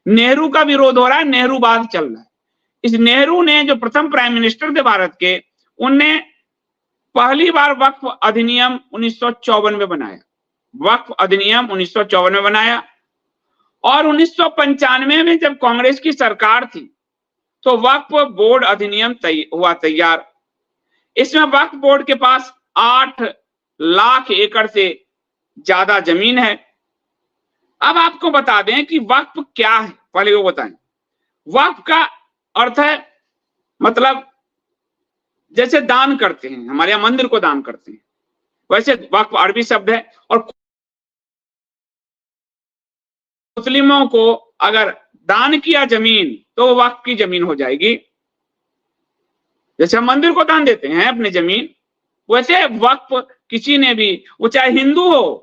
नेहरू का विरोध हो रहा है, नेहरूवाद चल रहा है। इस नेहरू ने, जो प्रथम प्राइम मिनिस्टर थे भारत के, उनने पहली बार वक्फ अधिनियम 1954 में बनाया। वक्फ अधिनियम 1954 में बनाया और 1995 में जब कांग्रेस की सरकार थी तो वक्फ बोर्ड अधिनियम हुआ तैयार। इसमें वक्फ बोर्ड के पास 8 लाख एकड़ से ज्यादा जमीन है। अब आपको बता दें कि वक्फ क्या है, पहले वो बताएं। वक्फ का अर्थ है, मतलब जैसे दान करते हैं, हमारे यहाँ मंदिर को दान करते हैं, वैसे वक्फ अरबी शब्द है। और मुस्लिमों को अगर दान किया जमीन तो वो वक्फ की जमीन हो जाएगी। जैसे हम मंदिर को दान देते हैं अपनी जमीन, वैसे वक्फ किसी ने भी, वो चाहे हिंदू हो,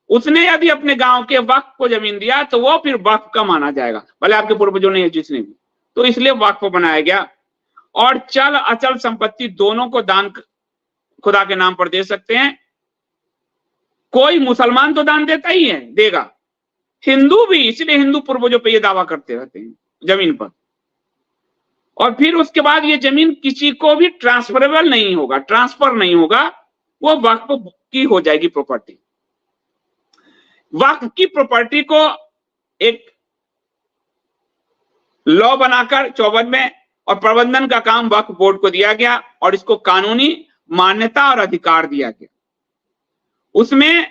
उसने यदि अपने गांव के वक्फ को जमीन दिया तो वो फिर वक्फ का माना जाएगा, भले आपके पूर्वजों ने, जिसने भी। तो इसलिए वक्फ बनाया गया। और चल अचल संपत्ति दोनों को दान खुदा के नाम पर दे सकते हैं। कोई मुसलमान तो दान देता ही है, देगा, हिंदू भी, इसलिए हिंदू पूर्वजों पे ये दावा करते रहते हैं जमीन पर। और फिर उसके बाद ये जमीन किसी को भी ट्रांसफरेबल नहीं होगा, ट्रांसफर नहीं होगा, वो वक्फ की हो जाएगी प्रॉपर्टी। वक्फ की प्रॉपर्टी को एक लॉ बनाकर 54 में, और प्रबंधन का काम वक्फ बोर्ड को दिया गया और इसको कानूनी मान्यता और अधिकार दिया गया। उसमें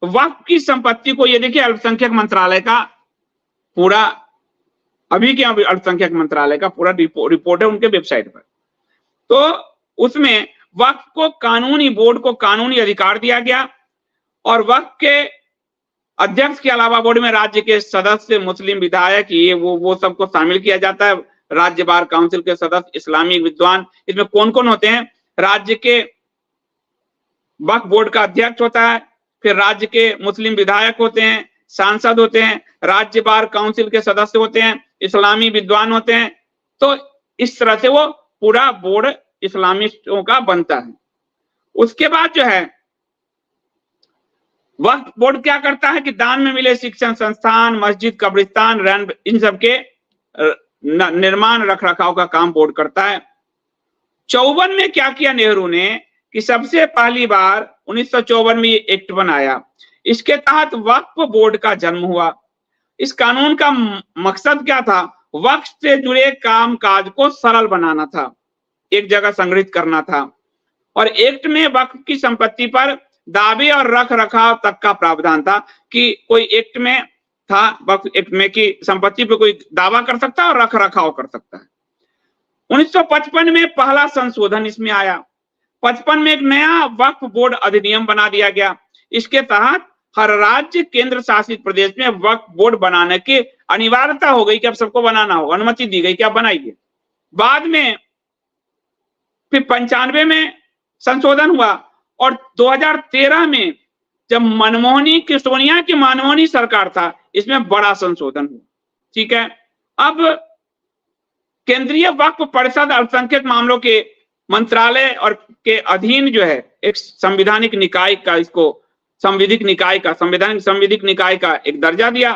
वक्फ की संपत्ति को, ये देखिए अल्पसंख्यक मंत्रालय का पूरा, अभी के अल्पसंख्यक मंत्रालय का पूरा रिपोर्ट है उनके वेबसाइट पर। तो उसमें वक्फ को कानूनी, बोर्ड को कानूनी अधिकार दिया गया। और वक्फ के अध्यक्ष के अलावा बोर्ड में राज्य के सदस्य, मुस्लिम विधायक, ये वो सबको शामिल किया जाता है। राज्य बार काउंसिल के सदस्य, इस्लामी विद्वान, इसमें कौन कौन होते हैं? राज्य के वक्फ बोर्ड का अध्यक्ष होता है, फिर राज्य के मुस्लिम विधायक होते हैं, सांसद होते हैं, राज्य बार काउंसिल के सदस्य होते हैं, इस्लामी विद्वान होते हैं। तो इस तरह से वो पूरा बोर्ड इस्लामिस्टों का बनता है। उसके बाद जो है, वक्फ बोर्ड क्या करता है कि दान में मिले शिक्षण संस्थान, मस्जिद, कब्रिस्तान, इन सब के निर्माण रख रखाव का काम बोर्ड करता है। 54 में क्या किया नेहरू ने कि सबसे पहली बार 1954 में ये एक्ट बनाया। इसके तहत वक्फ बोर्ड का जन्म हुआ। इस कानून का मकसद क्या था? वक्फ से जुड़े काम काज को सरल बनाना था, एक जगह संग्रहित करना था। और एक्ट में वक्फ की संपत्ति पर दावे और रख रखाव तक का प्रावधान था कि कोई एक्ट में था, वक्फ एक्ट में, कि संपत्ति पे कोई दावा कर सकता है और रख रखाव कर सकता है। 1955 में पहला संशोधन इसमें आया। 55 में एक नया वक्फ बोर्ड अधिनियम बना दिया गया। इसके तहत हर राज्य, केंद्र शासित प्रदेश में वक्फ बोर्ड बनाने की अनिवार्यता हो गई कि अब सबको बनाना होगा, अनुमति दी गई कि आप बनाइए। बाद में फिर 95 में संशोधन हुआ और 2013 में जब सोनिया की मनमोहनी सरकार था, इसमें बड़ा संशोधन हुआ। ठीक है, अब केंद्रीय वक्फ परिषद अल्पसंख्यक मामलों के मंत्रालय और के अधीन जो है एक संवैधानिक निकाय का, इसको संवैधानिक निकाय का एक दर्जा दिया।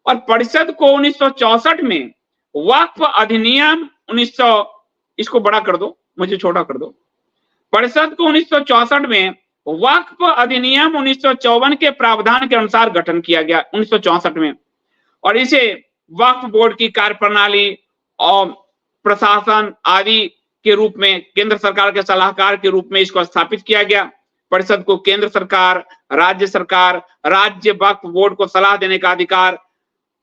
और परिषद को 1964 में वक्फ अधिनियम 1900, इसको बड़ा कर दो, मुझे छोटा कर दो। परिषद को 1964 में वक्फ अधिनियम 1954 के प्रावधान के अनुसार गठन किया गया 1964 में। और इसे वक्फ बोर्ड की कार्यप्रणाली और प्रशासन आदि के रूप में, केंद्र सरकार के सलाहकार के रूप में इसको स्थापित किया गया। परिषद को केंद्र सरकार, राज्य वक्फ बोर्ड को सलाह देने का अधिकार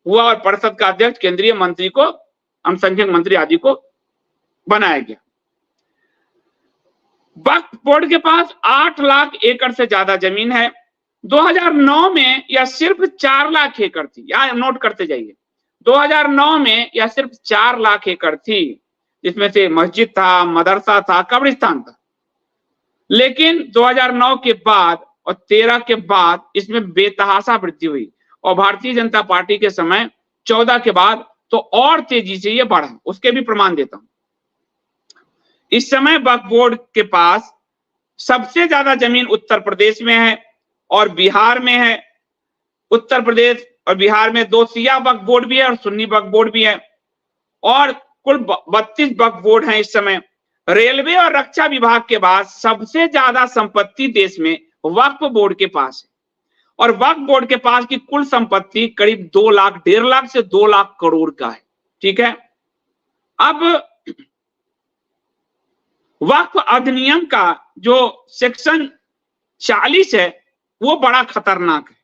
हुआ और परिषद का अध्यक्ष केंद्रीय मंत्री को, अल्पसंख्यक मंत्री आदि को बनाया गया। वक्फ बोर्ड के पास 8 लाख एकड़ से ज्यादा जमीन है। 2009 में यह सिर्फ 4 लाख एकड़ थी, यहां नोट करते जाइए। 2009 में यह सिर्फ 4 लाख एकड़ थी, जिसमें से मस्जिद था, मदरसा था, कब्रिस्तान था। लेकिन 2009 के बाद और 13 के बाद इसमें बेतहाशा वृद्धि हुई और भारतीय जनता पार्टी के समय 14 के बाद तो और तेजी से ये बढ़ा। उसके भी प्रमाण देता हूं। इस समय वक्फ बोर्ड के पास सबसे ज्यादा जमीन उत्तर प्रदेश में है और बिहार में है। उत्तर प्रदेश और बिहार में 2 शिया वक्फ बोर्ड भी है और सुन्नी वक्फ बोर्ड भी है, और कुल 32 वक्फ बोर्ड हैं इस समय। रेलवे और रक्षा विभाग के बाद सबसे ज्यादा संपत्ति देश में वक्फ बोर्ड के पास है, और वक्फ बोर्ड के पास की कुल संपत्ति करीब 2 लाख, 1.5 लाख से 2 लाख करोड़ का है। ठीक है, अब वक्फ अधिनियम का जो सेक्शन 40 है वो बड़ा खतरनाक है।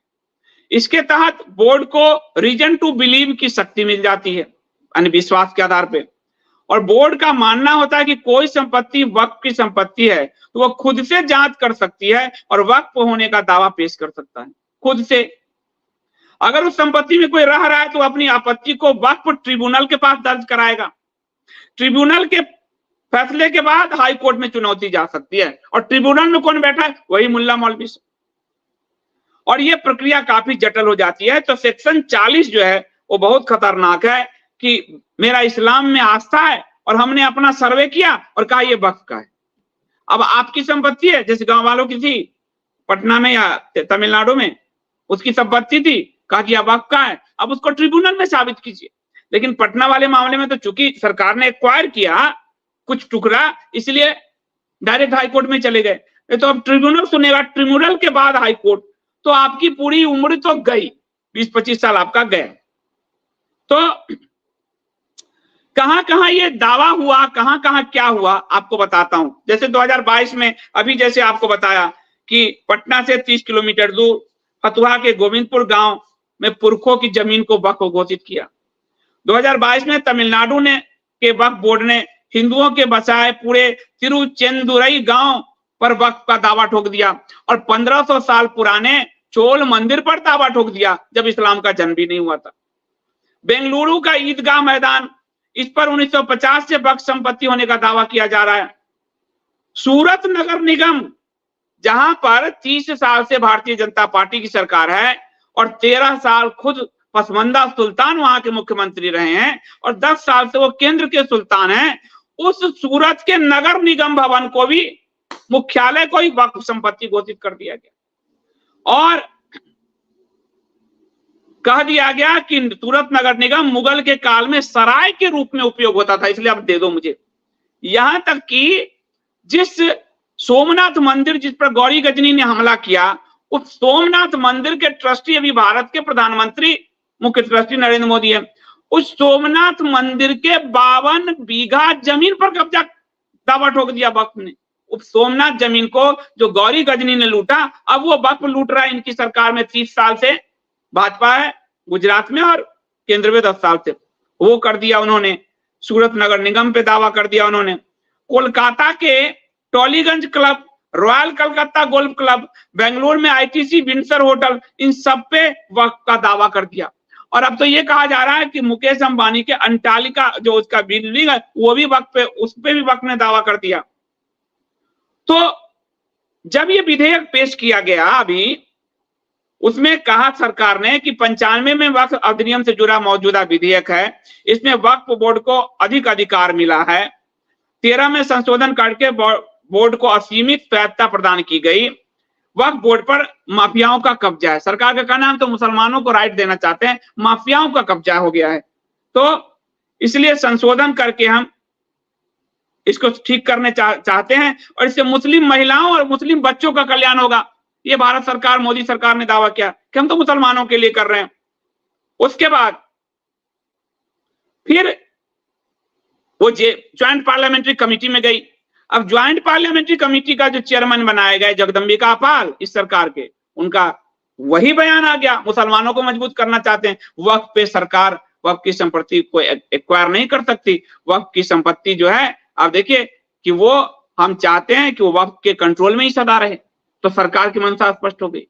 इसके तहत बोर्ड को रीजन टू बिलीव की शक्ति मिल जाती है, यानी विश्वास के आधार पे, और बोर्ड का मानना होता है कि कोई संपत्ति वक्फ की संपत्ति है तो वो खुद से जांच कर सकती है और वक्फ होने का दावा पेश कर सकता है खुद से। अगर उस संपत्ति में कोई रह रहा है तो अपनी आपत्ति को वक्फ ट्रिब्यूनल के पास दर्ज कराएगा। ट्रिब्यूनल के फैसले के बाद हाई कोर्ट में चुनौती जा सकती है, और ट्रिब्यूनल में कौन बैठा है? वही मुल्ला मौलवी। और ये प्रक्रिया काफी जटिल हो जाती है। तो सेक्शन 40 जो है वो बहुत खतरनाक है कि मेरा इस्लाम में आस्था है और हमने अपना सर्वे किया और कहा ये वक्फ का है। अब आपकी संपत्ति है, जैसे गांव वालों की थी पटना में या तमिलनाडु में, उसकी संपत्ति थी, कहा कि यह वक्फ का है, अब उसको ट्रिब्यूनल में साबित कीजिए। लेकिन पटना वाले मामले में तो चूंकि सरकार ने एक्वायर किया कुछ टुकड़ा, इसलिए डायरेक्ट हाई कोर्ट में चले गए। तो अब ट्रिब्यूनल सुनेगा, ट्रिब्यूनल के बाद हाई कोर्ट, तो आपकी पूरी उम्र तो गई, 20-25 साल आपका गया। तो कहां कहां ये दावा हुआ, कहां कहां क्या हुआ, आपको बताता हूं। जैसे 2022 में अभी जैसे आपको बताया कि पटना से 30 किलोमीटर दूर फतुहा के गोविंदपुर गांव में पुरखों की जमीन को वक्फ घोषित किया। 2022 में तमिलनाडु ने के वक्फ बोर्ड ने हिंदुओं के बसाए पूरे तिरुचेंदुरई गांव पर वक्फ का दावा ठोक दिया, और 1500 साल पुराने चोल मंदिर पर दावा ठोक दिया जब इस्लाम का जन्म भी नहीं हुआ था। बेंगलुरु का ईदगाह मैदान, इस पर 1950 से वक्फ संपत्ति होने का दावा किया जा रहा है। सूरत नगर निगम, जहां पर 30 साल से भारतीय जनता पार्टी की सरकार है और 13 साल खुद पसमंदा सुल्तान वहां के मुख्यमंत्री रहे हैं और 10 साल से वो केंद्र के सुल्तान हैं, उस सूरत के नगर निगम भवन को भी, मुख्यालय को ही वक्फ संपत्ति घोषित कर दिया गया, और कह दिया गया कि सूरत नगर निगम मुगल के काल में सराय के रूप में उपयोग होता था, इसलिए आप दे दो मुझे। यहां तक कि जिस सोमनाथ मंदिर जिस पर गौरी गजनी ने हमला किया, उस सोमनाथ मंदिर के ट्रस्टी अभी भारत के प्रधानमंत्री मुख्य ट्रस्टी नरेंद्र मोदी है। उस सोमनाथ मंदिर के 52 बीघा जमीन पर कब्जा दावा ठोक दिया वक्फ ने। उस सोमनाथ जमीन को जो गौरी गजनी ने लूटा, अब वो वक्फ लूट रहा है इनकी सरकार में। 30 साल से भाजपा है गुजरात में और केंद्र में 10 साल से, वो कर दिया उन्होंने। सूरत नगर निगम पे दावा कर दिया उन्होंने। कोलकाता के Tollygunge club, royal Calcutta golf club, Bengaluru में आईटीसी विंडसर होटल, इन सब पे वक्फ का दावा कर दिया। और अब तो ये कहा जा रहा है कि मुकेश अंबानी के अंटालिका जो उसका बिल्डिंग है वो भी वक्फ पे, उस पे भी वक्फ ने दावा कर दिया। तो जब ये विधेयक पेश किया गया अभी, उसमें कहा सरकार ने कि 95 में वक्फ अधिनियम से जुड़ा मौजूदा विधेयक है, इसमें वक्फ बोर्ड को अधिक अधिकार मिला है। 13 में संशोधन करके बोर्ड को असीमित स्वायत्तता प्रदान की गई। वक्फ बोर्ड पर माफियाओं का कब्जा है। सरकार का कहना है तो मुसलमानों को राइट देना चाहते हैं, माफियाओं का कब्जा हो गया है, तो इसलिए संशोधन करके हम इसको ठीक करने चाहते हैं, और इससे मुस्लिम महिलाओं और मुस्लिम बच्चों का कल्याण होगा। ये भारत सरकार, मोदी सरकार ने दावा किया कि हम तो मुसलमानों के लिए कर रहे हैं। उसके बाद फिर वो ज्वाइंट पार्लियामेंट्री कमेटी में गई। अब ज्वाइंट पार्लियामेंट्री कमेटी का जो चेयरमैन बनाए गए जगदम्बिका पाल इस सरकार के, उनका वही बयान आ गया, मुसलमानों को मजबूत करना चाहते हैं। वक्फ पे सरकार वक्फ की संपत्ति को एक्वायर नहीं कर सकती। वक्फ की संपत्ति जो है, आप देखिए कि वो हम चाहते हैं कि वो वक्फ के कंट्रोल में ही सदा रहे, तो सरकार की मंशा स्पष्ट हो गई।